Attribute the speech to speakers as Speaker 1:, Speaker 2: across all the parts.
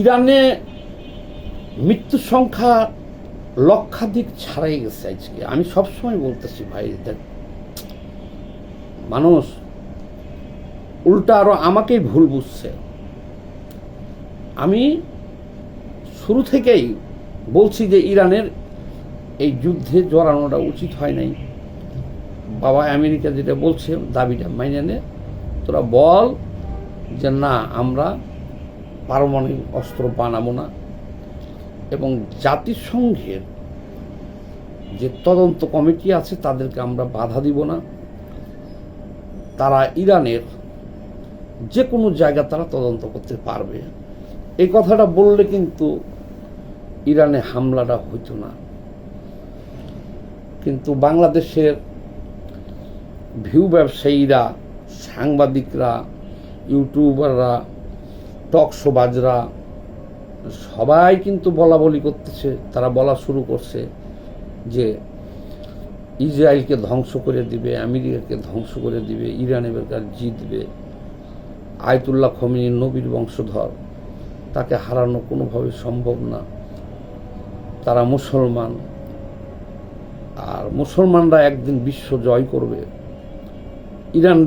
Speaker 1: ইরানে মৃত্যুর সংখ্যা লক্ষাধিক ছাড়াই গেছে আজকে। আমি সবসময় বলতেছি ভাই, দেখ মানুষ উল্টা আরো আমাকেই ভুল বুঝছে। আমি শুরু থেকেই বলছি যে ইরানের এই যুদ্ধে জড়ানোটা উচিত হয় নাই। বাবা আমেরিকা যেটা বলছে দাবিটা মাইনে নে, তোরা বল যে না আমরা পারমাণবিক অস্ত্র বানাবো না, এবং জাতিসংঘের যে তদন্ত কমিটি আছে তাদেরকে আমরা বাধা দিব না। তারা ইরানের যে কোনো জায়গা তারা তদন্ত করতে পারবে। এই কথাটা বললে কিন্তু ইরানে হামলাটা হইতো না। কিন্তু বাংলাদেশের ভিউ ব্যবসায়ীরা, সাংবাদিকরা, ইউটিউবাররা, টকশোবাজরা সবাই কিন্তু বলা বলি করতেছে। তারা বলা শুরু করছে যে ইসরায়েলকে ধ্বংস করে দিবে, আমেরিকাকে ধ্বংস করে দিবে, ইরান এবার জিতবে। আয়াতুল্লাহ খোমেনি নবীর বংশধর, তাকে হারানো কোনোভাবে সম্ভব না। তারা মুসলমান, আর মুসলমানরা একদিন বিশ্ব জয় করবে। ইরান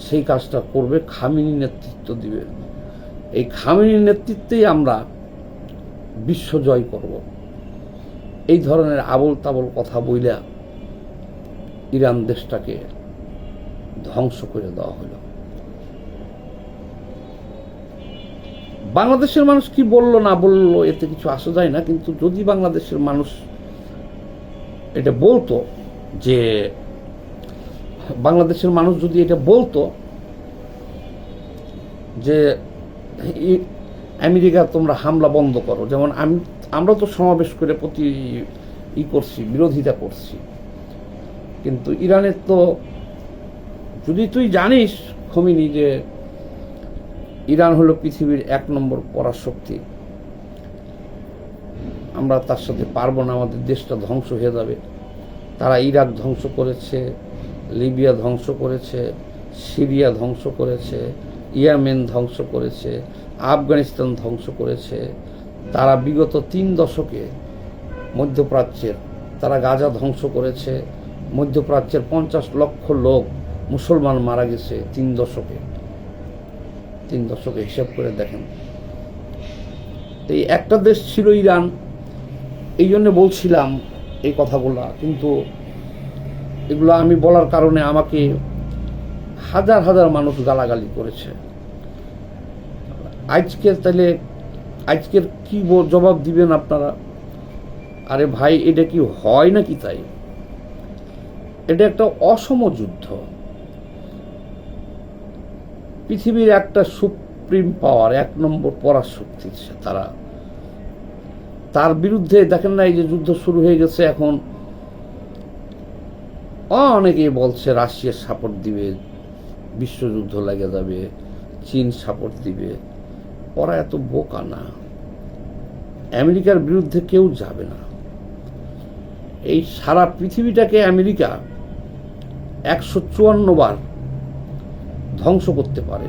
Speaker 1: সেই কাজটা করবে, খামেনি নেতৃত্ব দিবে। এই খামেনির নেতৃত্বেই আমরা বিশ্ব জয় করব। এই ধরনের আবল তাবল কথা বইলা ইরান দেশটাকে ধ্বংস করে দেওয়া হলো। বাংলাদেশের মানুষ কি বললো না বললো এতে কিছু আসা যায় না, কিন্তু যদি বাংলাদেশের মানুষ এটা বলতো, যে বাংলাদেশের মানুষ যদি এটা বলতো যে আমেরিকা তোমরা হামলা বন্ধ করো, যেমন আমরা তো সমাবেশ করে করছি, বিরোধিতা করছি, কিন্তু ইরানের তো, যদি তুই জানিস খোমেনি যে ইরান হলো পৃথিবীর 1 নম্বর পরাশক্তি, আমরা তার সাথে পারবো না, আমাদের দেশটা ধ্বংস হয়ে যাবে। তারা ইরাক ধ্বংস করেছে, লিবিয়া ধ্বংস করেছে, সিরিয়া ধ্বংস করেছে, ইয়েমেন ধ্বংস করেছে, আফগানিস্তান ধ্বংস করেছে। তারা বিগত 3 দশকে মধ্যপ্রাচ্যের, তারা গাজা ধ্বংস করেছে। মধ্যপ্রাচ্যের 50 লক্ষ লোক মুসলমান মারা গেছে 3 দশকে। 3 দশকে হিসাব করে দেখেন। এই একটা দেশ ছিল ইরান, এই জন্য বলছিলাম এই কথাগুলা। কিন্তু এগুলো আমি বলার কারণে আমাকে হাজার হাজার মানুষ গালাগালি করেছে। আজকের কি জবাব দিবেন আপনারা? আরে ভাই, এটা কি হয় নাকি? তাই এটা একটা অসম যুদ্ধ। পৃথিবীর একটা সুপ্রিম পাওয়ার, 1 নম্বর পরাশক্তি তারা, তার বিরুদ্ধে দেখেন না এই যে যুদ্ধ শুরু হয়ে গেছে। এখন অনেকেই বলছে রাশিয়া সাপোর্ট দিবে, বিশ্বযুদ্ধ লেগে যাবে, চীন সাপোর্ট দিবে। ওরা এত বোকা না, আমেরিকার বিরুদ্ধে কেউ যাবে না। এই সারা পৃথিবীটাকে আমেরিকা 154 বার ধ্বংস করতে পারে,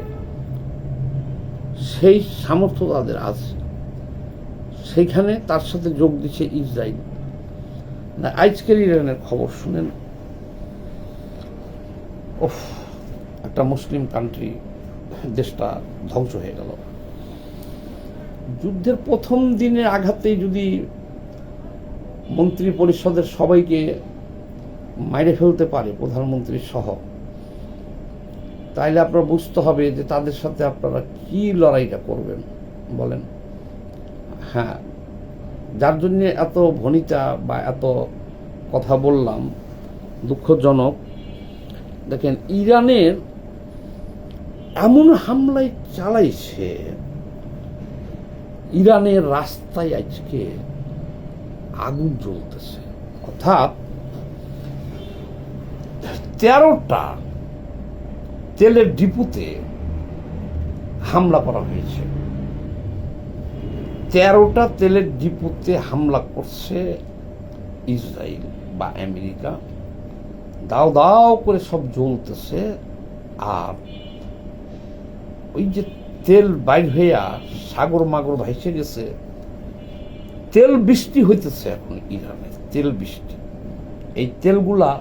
Speaker 1: সেই সামর্থ্য তাদের আছে। সেইখানে তার সাথে যোগ দিচ্ছে ইসরায়েল। না, আজকের ইরানের খবর শুনেন। একটা মুসলিম কান্ট্রি, দেশটা ধ্বংস হয়ে গেল। যুদ্ধের প্রথম দিনের আঘাতেই যদি মন্ত্রী পরিষদের সবাইকে মাইরে ফেলতে পারে, প্রধানমন্ত্রী সহ, তাইলে আপনারা বুঝতে হবে যে তাদের সাথে আপনারা কি লড়াইটা করবেন বলেন। হ্যাঁ, যার জন্য এত ভনিতা বা এত কথা বললাম, দুঃখজনক। দেখেন, ইরানের এমন হামলায় চালাইছে, ইরানের রাস্তায় আজকে আগুন জ্বলতেছে। অর্থাৎ 13টা তেলের ডিপুতে হামলা করা হয়েছে। 13টা তেলের ডিপুতে হামলা করছে ইসরায়েল বা আমেরিকা। দাও দাও করে সব জ্বলতেছে। আর ওই যে তেল বাইর হইয়া সাগর মাগর ভাইসে গেছে, তেল বৃষ্টি হইতেছে এখন ইরানে, তেল বৃষ্টি। এই তেলগুলা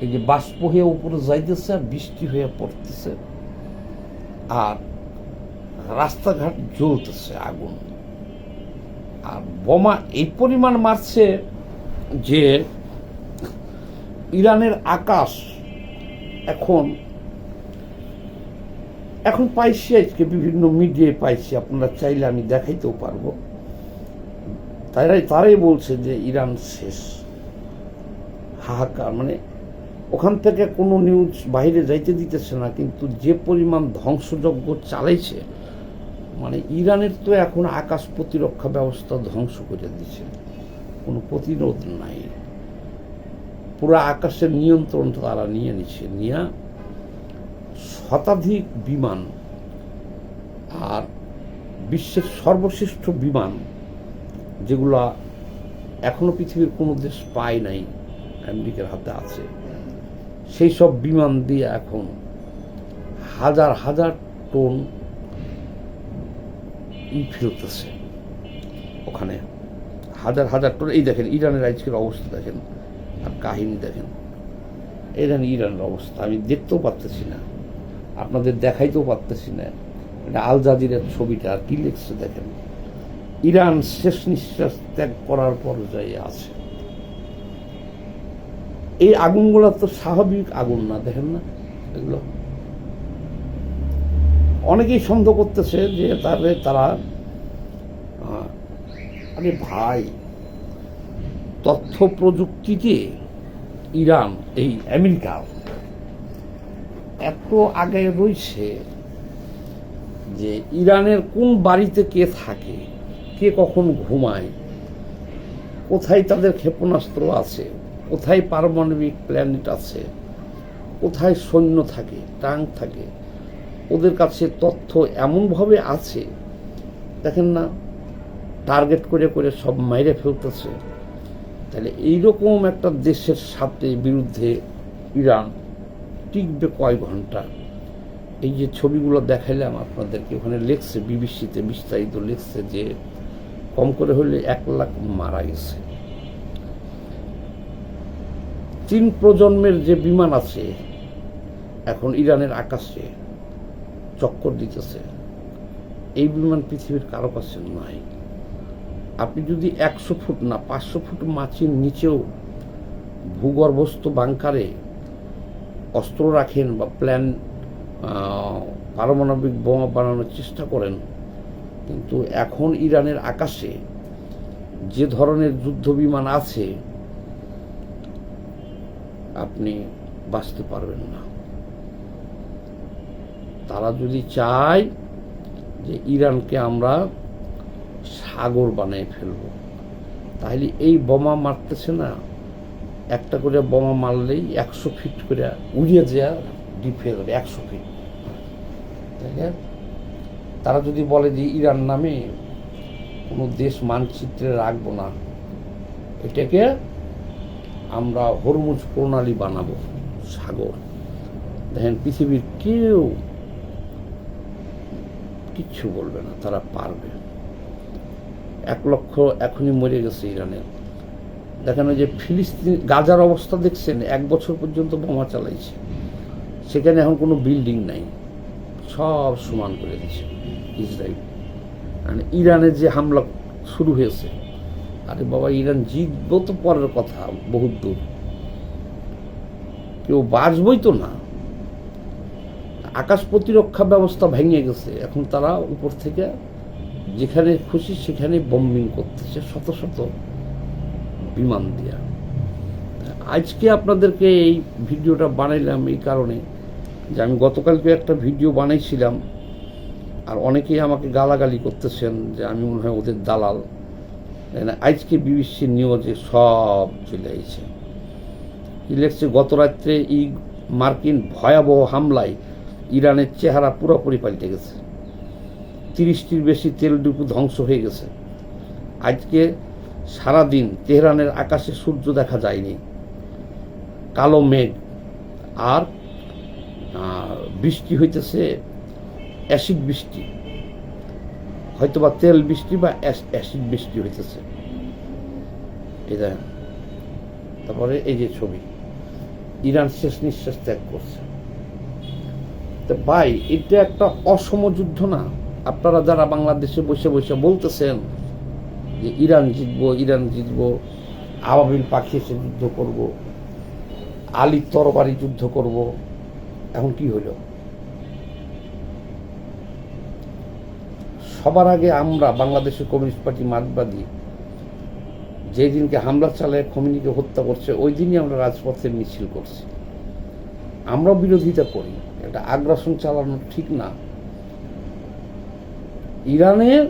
Speaker 1: এই যে বাষ্প হয়ে উপরে যাইতেছে আর বৃষ্টি হয়ে পড়তেছে, আর রাস্তাঘাট জ্বলতেছে আগুন। আর বোমা এই পরিমাণ মারছে যে ইরানের আকাশ এখন পাইছি, আজকে বিভিন্ন মিডিয়ায় পাইছি, আপনারা চাইলে আমি দেখাইতেও পারবো। তারাই বলছে যে ইরান শেষ, হাহাকার। মানে ওখান থেকে কোনো নিউজ বাইরে যাইতে দিতেছে না, কিন্তু যে পরিমাণ ধ্বংসযজ্ঞ চালাইছে, মানে ইরানের তো এখন আকাশ প্রতিরক্ষা ব্যবস্থা ধ্বংস করে দিচ্ছে, কোনো প্রতিরোধ নাই। পুরো আকাশের নিয়ন্ত্রণ তারা নিয়ে নিচ্ছে, নিয়ে শতাধিক বিমান আর বিশ্বের সর্বশ্রেষ্ঠ বিমান, যেগুলা এখনো পৃথিবীর কোনো দেশ পায় নাই, আমেরিকার হাতে আছে, সেই সব বিমান দিয়ে এখন হাজার হাজার টন ফেলতেছে ওখানে, হাজার হাজার টন। এই দেখেন ইরানের আজকের অবস্থা দেখেন, আর কাহিনী দেখেন। ইরানের অবস্থা আমি দেখতেও পারতেছি না, আপনাদের দেখাইতেও পারতেছি না। এটা আল জাজিরার ছবিটা, আর কি লিখছে দেখেন, ইরান শেষ নিঃশ্বাস ত্যাগ করার পর্যায়ে আছে। এই আগুনগুলো তো স্বাভাবিক আগুন না, দেখেন না এগুলো। অনেকেই সন্দেহ করতেছে যে তারা আরে ভাই, তথ্য প্রযুক্তিতে ইরান এই আমেরিকার এত আগে রয়েছে যে ইরানের কোন বাড়িতে কে থাকে, কে কখন ঘুমায়, কোথায় তাদের ক্ষেপণাস্ত্র আছে, কোথায় পারমাণবিক প্ল্যানেট আছে, কোথায় সৈন্য থাকে, ট্যাঙ্ক থাকে, ওদের কাছে তথ্য এমনভাবে আছে, দেখেন না, টার্গেট করে করে সব মাইরে ফেলতেছে। তাহলে এইরকম একটা দেশের সাথে বিরুদ্ধে ইরান টিকবে কয় ঘন্টা? এই যে ছবিগুলো দেখাইলাম আপনাদেরকে, ওখানে লেখছে, বিবিসিতে বিস্তারিত লেখছে যে কম করে হলে 1 লাখ মারা গেছে। 3 প্রজন্মের যে বিমান আছে এখন ইরানের আকাশে চক্কর দিতেছে, এই বিমান পৃথিবীর কারো কাছে নাই। আপনি যদি 100 ফুট না 500 ফুট মাটির নিচেও ভূগর্ভস্থ বাংকারে অস্ত্র রাখেন বা পারমাণবিক বোমা বানানোর চেষ্টা করেন, কিন্তু এখন ইরানের আকাশে যে ধরনের যুদ্ধ বিমান আছে আপনি বাঁচতে পারবেন না। তারা যদি চায় যে ইরানকে আমরা সাগর বানিয়ে ফেলব, তাহলে এই বোমা মারতেছে না, একটা করে বোমা মারলেই 100 ফিট করে উড়িয়ে দেওয়া ডিপ হয়ে যাবে, 100 ফিট। তারা যদি বলে যে ইরান নামে কোনো দেশ মানচিত্রে রাখবো না, এটাকে আমরা হরমুজ প্রণালী বানাবো, সাগর। দেখেন পৃথিবীর কেউ কিচ্ছু বলবে না, তারা পারবে। 1 লক্ষ এখনই মরে গেছে ইরানের। দেখেন ওই যে ফিলিস্তিন গাজার অবস্থা দেখছেন, 1 বছর পর্যন্ত বোমা চালাইছে, সেখানে এখন কোনো বিল্ডিং নাই, সব সমান করে দিচ্ছে ইসরায়েল। মানে ইরানের যে হামলা শুরু হয়েছে, আরে বাবা, ইরান জিতবো তো পরের কথা, বহুত দূর, কেউ বাঁচবই তো না। আকাশ প্রতিরক্ষা ব্যবস্থা ভেঙে গেছে, এখন তারা উপর থেকে যেখানে খুশি সেখানে বম্বিং করতেছে শত শত বিমান দিয়া। আজকে আপনাদেরকে এই ভিডিওটা বানাইলাম এই কারণে যে আমি গতকালকে একটা ভিডিও বানাইছিলাম, আর অনেকেই আমাকে গালাগালি করতেছেন যে আমি মনে হয় ওদের দালাল। আজকে বিবিসি নিউজে সব চলে আসছে, কি লেখছে, গত রাত্রে মার্কিন ভয়াবহ হামলায় ইরানের চেহারা পুরোপুরি পাল্টে গেছে, 30টির বেশি তেল ডিপো ধ্বংস হয়ে গেছে। আজকে সারাদিন তেহরানের আকাশে সূর্য দেখা যায়নি, কালো মেঘ, আর বৃষ্টি হইতেছে অ্যাসিড বৃষ্টি, হয়তোবা তেল বৃষ্টি বা অ্যাসিড বৃষ্টি হইতেছে। এই দেখেন, তারপরে এই যে ছবি, ইরান শেষ নিঃশ্বাস ত্যাগ করছে। তো ভাই, এটা একটা অসম যুদ্ধ না? আপনারা যারা বাংলাদেশে বসে বসে বলতেছেন যে ইরান জিতবো, ইরান জিতবো, আবাবিল পাখি এসে যুদ্ধ করব, আলী তরবারি যুদ্ধ করব, এখন কি হলো? সবার আগে আমরা বাংলাদেশের কমিউনিস্ট পার্টি মার্কবাদী যেই দিনকে হামলা চালায় খোমেনিকে হত্যা করছে, ওই দিনই আমরা রাজপথে মিছিল করছি। আমরা বিরোধিতা করি, এটা আগ্রাসন চালানো ঠিক না। ইরানের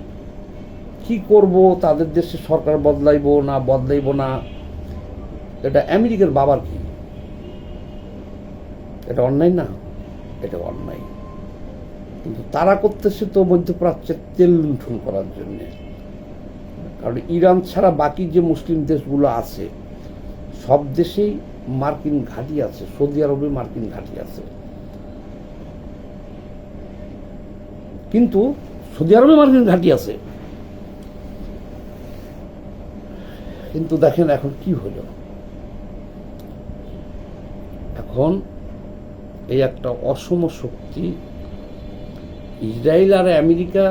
Speaker 1: কি করব, তাদের দেশে সরকার বদলাইব না বদলাইব না, এটা আমেরিকার বাবার কি? এটা অন্যায় না? এটা অন্যায়, কিন্তু তারা করতেছে তো মধ্যপ্রাচ্যের তেল লুণ্ঠন করার জন্যে। কারণ ইরান ছাড়া বাকি যে মুসলিম দেশগুলো আছে সব দেশেই মার্কিন ঘাঁটি আছে, সৌদি আরবে মার্কিন ঘাঁটি আছে, কিন্তু সৌদি আরবে মার্কিন ঘাঁটি আছে, কিন্তু দেখেন এখন কি হলো। এখন এই একটা অসম শক্তি, ইসরায়েল আর আমেরিকা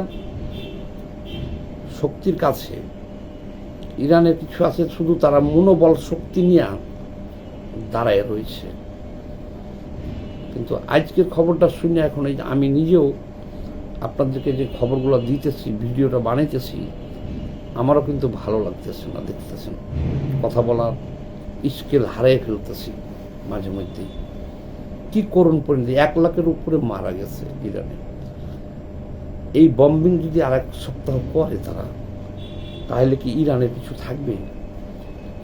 Speaker 1: শক্তির কাছে ইরানের কিছু আছে, শুধু তারা মনোবল শক্তি নিয়ে দাঁড়ায় রয়েছে। কিন্তু আজকের খবরটা শুনে এখন এই আমি নিজেও আপনাদেরকে যে খবরগুলো দিতেছি, ভিডিওটা বানাইতেছি, আমারও কিন্তু ভালো লাগতেছে না। দেখতেছেন, কথা বলার স্কেল হারিয়ে ফেলতেছি মাঝে মধ্যেই। কি করুন পরিণতি, 1 লাখের উপরে মারা গেছে ইরানে। এই বম্বিং যদি আর 1 সপ্তাহ করে তারা, তাহলে কি ইরানের কিছু থাকবে?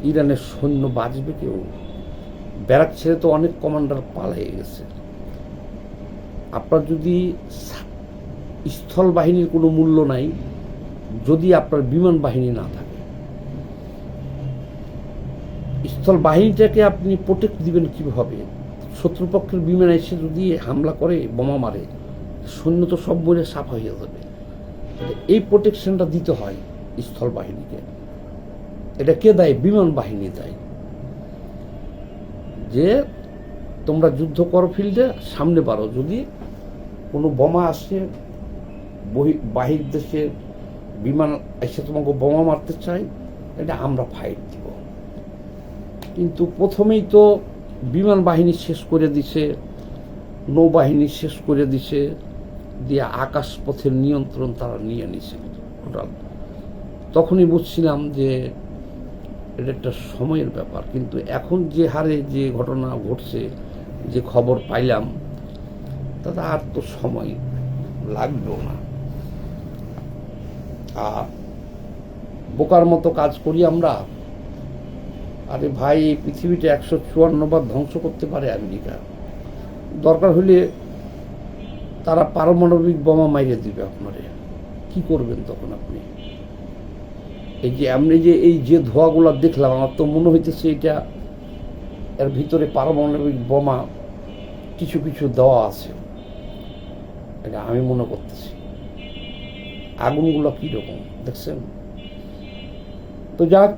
Speaker 1: ইরানের সৈন্য বাঁচবে কেউ? ব্যারাক ছেড়ে তো অনেক কমান্ডার পালিয়ে গেছে। আপনার যদি স্থল বাহিনীর কোনো মূল্য নাই, যদি আপনার বিমান বাহিনী না থাকে, স্থল বাহিনীটাকে আপনি প্রোটেক্ট দিবেন কিভাবে? শত্রুপক্ষের বিমান এসে যদি হামলা করে, বোমা মারে, সৈন্য তো সব বলে সাফ হয়ে যাবে। এই প্রোটেকশনটা দিতে হয় স্থল বাহিনীকে। এটা কে দেয়? বিমান বাহিনী দেয়, যে তোমরা যুদ্ধ করো ফিল্ডে, সামনে বাড়ো, যদি কোনো বোমা আসে, বাহির দেশে বিমান এসে তোমাকে বোমা মারতে চাই, এটা আমরা ফাইট দিব। কিন্তু প্রথমেই তো বিমান বাহিনী শেষ করে দিছে, নৌবাহিনী শেষ করে দিছে, দিয়ে আকাশপথের নিয়ন্ত্রণ তারা নিয়ে নিছে টোটাল। তখনই বুঝছিলাম যে এটা একটা সময়ের ব্যাপার। কিন্তু এখন যে হারে যে ঘটনা ঘটছে, যে খবর পাইলাম, তাতে আর তো সময় লাগবেও না। আর বোকার মতো কাজ করি আমরা। আরে ভাই, এই পৃথিবীটা 154 বার ধ্বংস করতে পারে আমেরিকা। দরকার হলে তারা পারমাণবিক বোমা মাইরে দিবে আপনারে। কি করবেন তখন আপনি? এই যে আমি যে এই যে ধোঁয়াগুলো দেখলাম, আমার তো মনে হইতেছে এটা এর ভিতরে পারমাণবিক বোমা কিছু কিছু দেওয়া আছে, এটা আমি মনে করতেছি। আগুনগুলো কীরকম দেখছেন? তো যাক,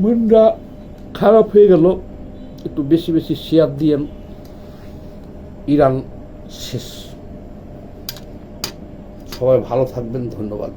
Speaker 1: মনটা খারাপ হয়ে গেল। একটু বেশি বেশি শেয়ার দিয়েন। ইরান শেষ। সবাই ভালো থাকবেন, ধন্যবাদ।